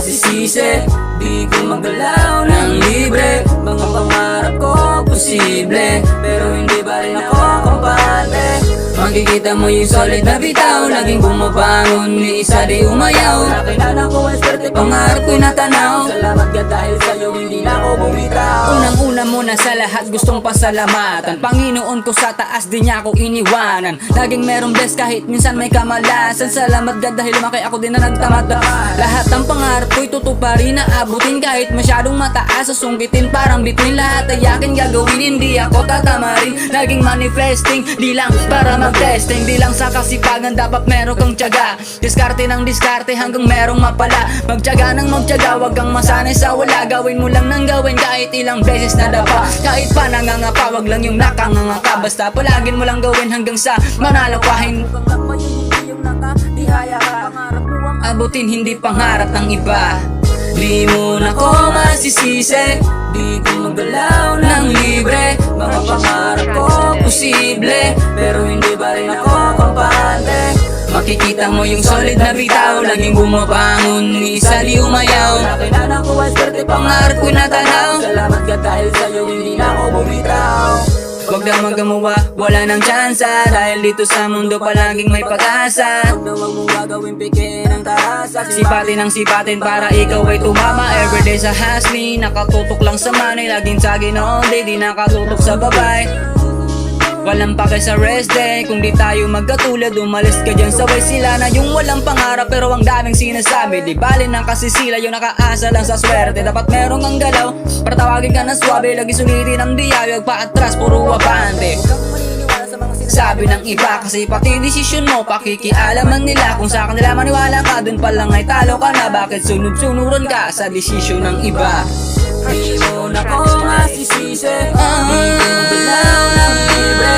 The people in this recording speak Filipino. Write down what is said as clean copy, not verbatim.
masisisi. Di ko magalaw ng libre. Mga pangarap ko posible, pero hindi ba rin ako kampante. Makikita mo yung solid na bitaw, laging bumabangon, ni isa di umayaw. Nakilala ko ang swerte, pangarap ko'y natanaw. Salamat ka dahil sa'yo hindi na ako bumitaw. Unang-una muna sa lahat gustong pasalamatan Panginoon ko sa taas, di niya ako iniwanan. Laging merong bless kahit minsan may kamalasan. Salamat God dahil lumaki ako din na nagtamad. Lahat ng pangarap ko'y tutuparin, naabutin kahit masyadong mataas. Susungkitin parang bituin, lahat ay akin gagawin, hindi ako tatamarin. Laging manifesting, di lang para mag-testing, di lang sa kasipagan, dapat meron kang tiyaga. Diskarte ng diskarte hanggang merong mapala. Magtiyaga ng magtiyaga, wag kang masanay sa wala. Gawin mo lang ng gawin kahit ilang beses na dapa. Kahit pa nangangapa, wag lang yung nakangangaka. Basta palagin mo lang gawin hanggang sa manalo ka. Abutin hindi pangarap ng iba. Di mo na ko masisisi. Di ko magalaw ng libre. Mga pangarap ko posible, pero hindi ba rin ako kampante. Makikita mo yung solid na bitaw, laging bumabangon, ni isa di umayaw. Nakilala ko ang swerte, Pangarap ko'y natanaw. Salamat ka dahil sa'yo hindi na ako bumitaw. Huwag na magamuwa, wala nang tsansa, dahil dito sa mundo palaging may pag-asa. Huwag na huwag mong gagawin pikin ang tarasa. Sipatin ang sipatin para ikaw ay tumama. Everyday sa hustling, nakatutok lang sa money. Laging saging all day, di nakatutok sa babay. Walang pake sa rest day, kung di tayo magkatulad. Umalis ka dyan sa way, sila na yung walang pangarap pero ang daming sinasabi. Di bali ng kasi sila yung nakaasa lang sa swerte. Dapat merong ang galaw para tawagin ka na swabe. Lagi sulitin ang diya, wag pa atras, puro abante. Sabi ng iba kasi pati desisyon mo pakikialaman nila. Kung sa kanila maniwala ka, dun pa lang ay talo ka na. Bakit sunod-sunuran ka sa desisyon ng iba? Di mo na ko masisisi. Di ko magalaw ng libre.